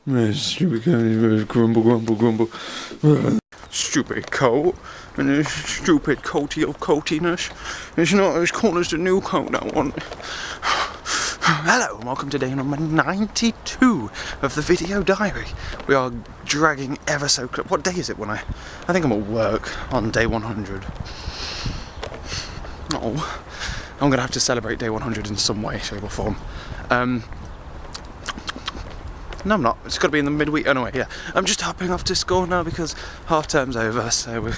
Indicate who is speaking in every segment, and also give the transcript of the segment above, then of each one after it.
Speaker 1: Stupid coat, grumble, grumble, grumble. Stupid coat, and a stupid coaty of coatiness. It's not as cool as the new coat, that one. Hello and welcome to day number 92 of the video diary. We are dragging ever so close. What day is it when I think I'm at work on day 100. Oh, I'm gonna have to celebrate day 100 in some way, shape or form. No, I'm not. It's got to be in the midweek. Anyway, yeah. I'm just hopping off to school now because half term's over, so we're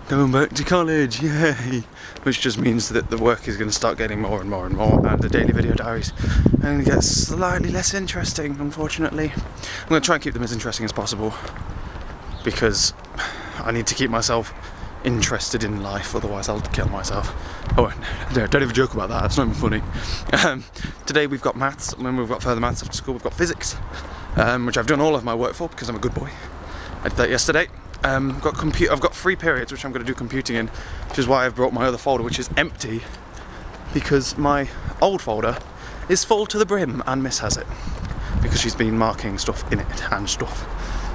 Speaker 1: going back to college. Yay! Which just means that the work is going to start getting more and more and more, and the daily video diaries are going to get slightly less interesting, unfortunately. I'm going to try and keep them as interesting as possible because I need to keep myself interested in life, otherwise I'll kill myself. Oh no, don't even joke about that, that's not even funny. Today we've got maths, and when we've got further maths after school we've got physics, which I've done all of my work for because I'm a good boy. I did that yesterday. I've got 3 periods which I'm going to do computing in, which is why I've brought my other folder, which is empty, because my old folder is full to the brim and Miss has it, because she's been marking stuff in it and stuff.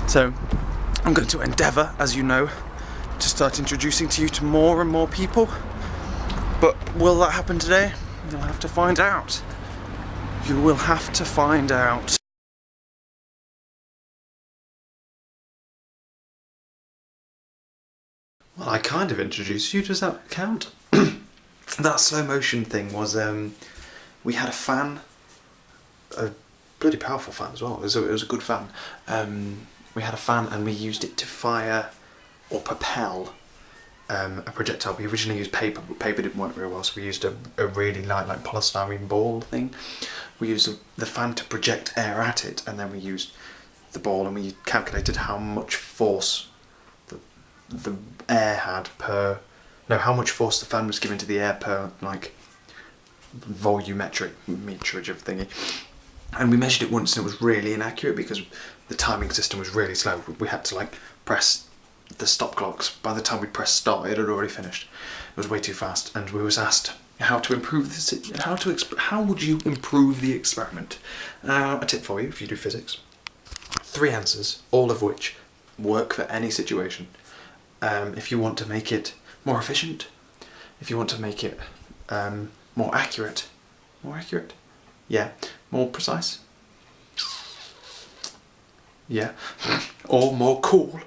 Speaker 1: So I'm going to endeavour, as you know, to start introducing to you to more and more people. But will that happen today? You'll have to find out. You will have to find out. Well, I kind of introduced you, does that count? That slow motion thing was, we had a fan, a bloody powerful fan as well, it was a good fan. We had a fan and we used it to fire or propel a projectile. We originally used paper, but paper didn't work very well, so we used a really light, like polystyrene ball thing. We used the fan to project air at it, and then we used the ball and we calculated how much force the air had per, no, how much force the fan was given to the air per, like, volumetric meterage of thingy. And we measured it once and it was really inaccurate because the timing system was really slow. We had to, like, press the stop clocks. By the time we pressed start, it had already finished. It was way too fast, and we was asked how to improve this. How would you improve the experiment? A tip for you if you do physics: 3 answers, all of which work for any situation. If you want to make it more efficient, if you want to make it more accurate, yeah, more precise, yeah, or more cool.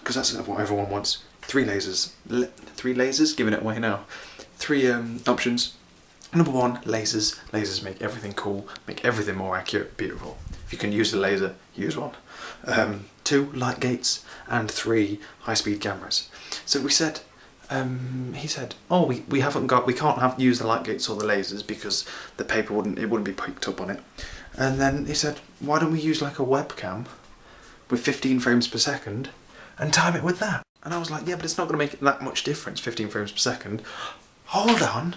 Speaker 1: Because that's what everyone wants. 3 lasers. 3 lasers? Giving it away now. 3 options. Number 1, lasers. Lasers make everything cool, make everything more accurate, beautiful. If you can use a laser, use one. 2, light gates. And 3, high-speed cameras. So we said, he said, oh, we can't use the light gates or the lasers because the paper wouldn't be picked up on it. And then he said, why don't we use like a webcam with 15 frames per second and time it with that? And I was like, yeah, but it's not going to make it that much difference, 15 frames per second. Hold on,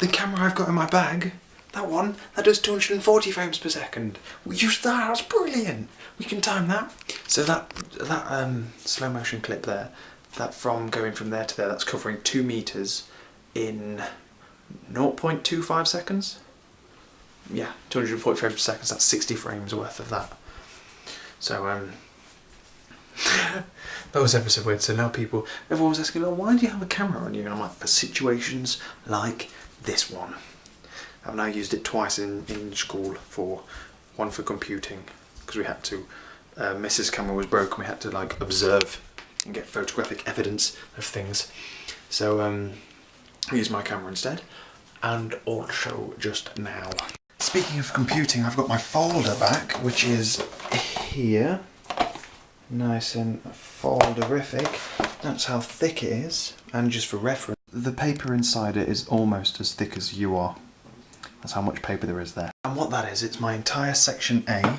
Speaker 1: the camera I've got in my bag, that does 240 frames per second. We use that, that's brilliant. We can time that. So that slow motion clip there, that from going from there to there, that's covering 2 meters in 0.25 seconds. Yeah, 240 frames per second, that's 60 frames worth of that. So, that was ever so weird. So now everyone was asking, oh, why do you have a camera on you? And I'm like, for situations like this one. I've now used it twice in school, one for computing, because we had to, Mrs. camera was broken, we had to like observe and get photographic evidence of things. So I used my camera instead, and also just now. Speaking of computing, I've got my folder back, which is here. Nice and folderific. That's how thick it is, and just for reference, the paper inside it is almost as thick as you are. That's how much paper there is there. And what that is, it's my entire section A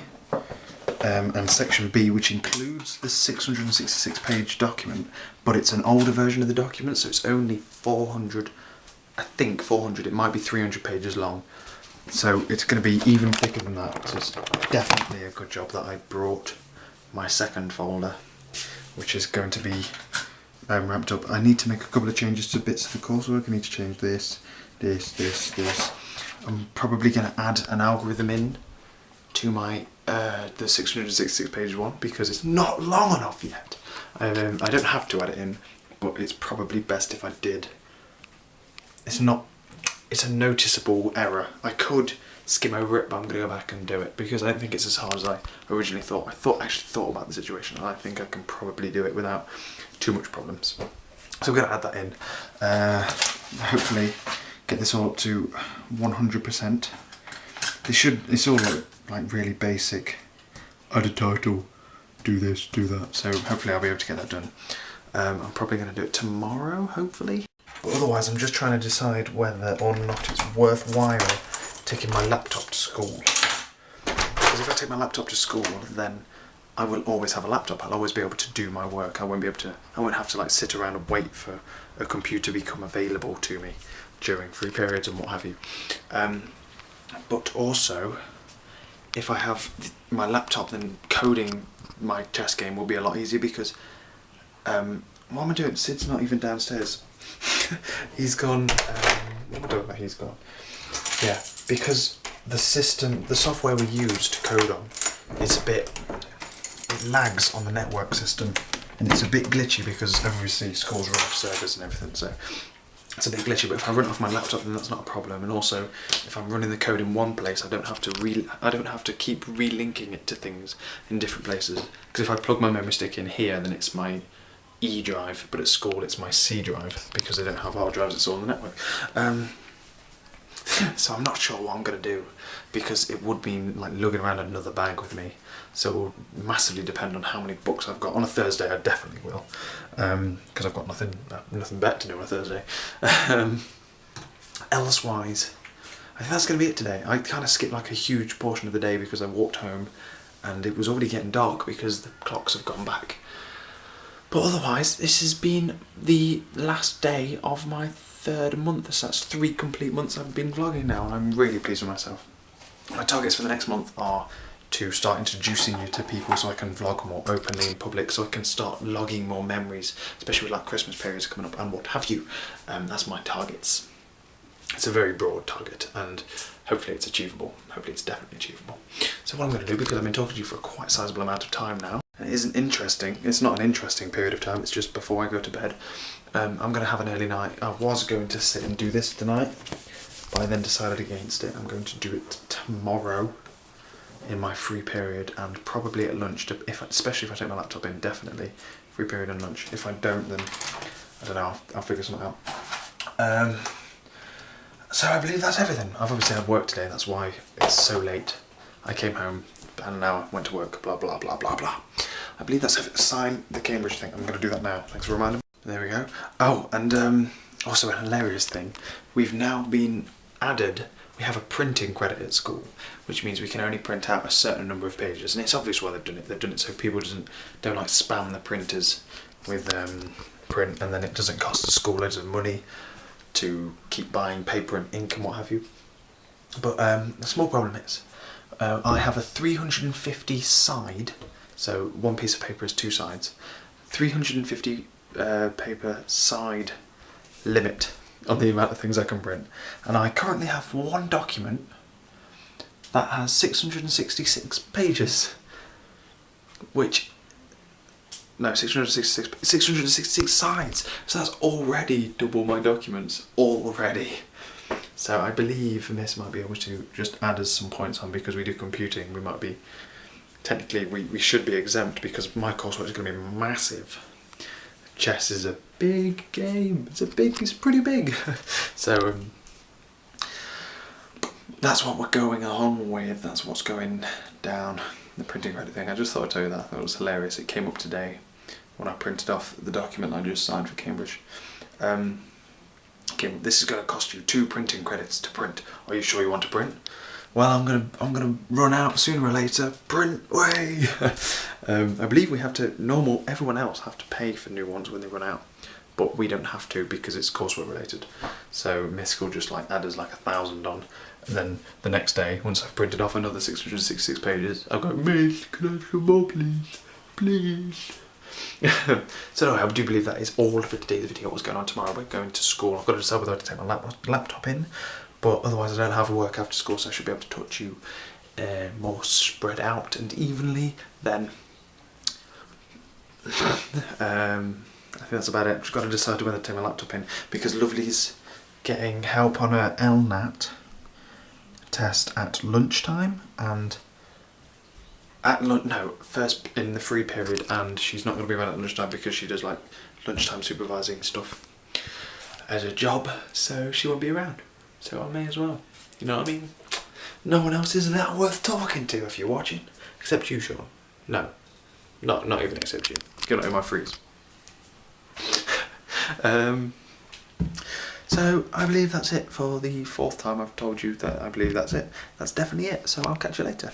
Speaker 1: and section B, which includes the 666 page document, but it's an older version of the document, so it's only 400, I think 400, it might be 300 pages long. So it's going to be even thicker than that, so it's definitely a good job that I brought my second folder, which is going to be ramped up. I need to make a couple of changes to bits of the coursework. I need to change this. I'm probably going to add an algorithm in to my the 666 page one because it's not long enough yet. I don't have to add it in, but it's probably best if I did. It's a noticeable error. I could skim over it, but I'm going to go back and do it because I don't think it's as hard as I originally thought. I actually thought about the situation, and I think I can probably do it without too much problems. So I'm going to add that in. Hopefully get this all up to 100%. It's all like really basic. Add a title, do this, do that. So hopefully I'll be able to get that done. I'm probably going to do it tomorrow, hopefully. But otherwise, I'm just trying to decide whether or not it's worthwhile taking my laptop to school. Because if I take my laptop to school, then I will always have a laptop. I'll always be able to do my work. I won't have to like sit around and wait for a computer to become available to me during free periods and what have you. But also, if I have my laptop, then coding my chess game will be a lot easier because what am I doing? Sid's not even downstairs. He's gone. What am I doing? He's gone. Yeah, because the software we use to code on, it lags on the network system, and it's a bit glitchy because obviously schools run off servers and everything, so it's a bit glitchy. But if I run it off my laptop, then that's not a problem. And also, if I'm running the code in one place, I don't have to keep relinking it to things in different places. Because if I plug my memory stick in here, then it's my E drive, but at school it's my C drive because they don't have hard drives. It's all on the network. So I'm not sure what I'm going to do because it would mean like lugging around another bag with me. So it will massively depend on how many books I've got. On a Thursday I definitely will because I've got nothing better to do on a Thursday. Elsewise, I think that's going to be it today. I kind of skipped like a huge portion of the day because I walked home and it was already getting dark because the clocks have gone back. But otherwise, this has been the last day of my 3rd month. So that's 3 complete months I've been vlogging now, and I'm really pleased with myself. My targets for the next month are to start introducing you to people so I can vlog more openly in public, so I can start logging more memories, especially with like Christmas periods coming up and what have you. That's my targets. It's a very broad target and hopefully it's achievable. Hopefully it's definitely achievable. So what I'm going to do, because I've been talking to you for a quite sizable amount of time now, and it isn't interesting, it's not an interesting period of time, it's just before I go to bed. I'm going to have an early night. I was going to sit and do this tonight, but I then decided against it. I'm going to do it tomorrow in my free period and probably at lunch, especially if I take my laptop in, definitely free period and lunch. If I don't, then I don't know, I'll figure something out. So I believe that's everything. I've obviously had work today, that's why it's so late. I came home and now I went to work, blah blah blah blah blah. I believe that's everything. Sign the Cambridge thing. I'm going to do that now. Thanks for reminding me. There we go. Oh, and also a hilarious thing. We've now been added, we have a printing credit at school, which means we can only print out a certain number of pages. And it's obvious why they've done it. They've done it so people don't like spam the printers with print, and then it doesn't cost the school loads of money to keep buying paper and ink and what have you. But the small problem is, I have a 350 side, so one piece of paper is 2 sides, 350 paper side limit on the amount of things I can print. And I currently have one document that has 666 pages, which, no, 666 sides. So that's already double my documents, already. So I believe Miss might be able to just add us some points on, because we do computing. We might be, technically we should be exempt because my coursework is going to be massive. Chess is a big game. It's pretty big. So that's what we're going on with. That's what's going down. The printing credit thing. I just thought I'd tell you that. I thought it was hilarious. It came up today when I printed off the document I just signed for Cambridge. Okay, this is going to cost you 2 printing credits to print. Are you sure you want to print? Well, I'm gonna run out sooner or later. Print away. I believe we have to. Everyone else have to pay for new ones when they run out, but we don't have to because it's coursework related. So Miss will just like add us like 1,000 on, and then the next day, once I've printed off another 666 pages, I'll go, Miss, can I have some more, please, please. So anyway, I do believe that is all for today's video. What's going on tomorrow? We're going to school. I've got to decide whether to take my laptop in. But otherwise I don't have work after school, so I should be able to talk to you more spread out and evenly, then I think that's about it. I've just got to decide whether to take my laptop in, because Lovely's getting help on her LNAT test at lunchtime, and first in the free period, and she's not going to be around at lunchtime because she does like lunchtime supervising stuff as a job, so she won't be around. So I may as well. You know what I mean? No one else is that worth talking to if you're watching, except you, Sean. No, not even except you. You're not in my freeze. So I believe that's it for the 4th time I've told you that I believe that's it. That's definitely it. So I'll catch you later.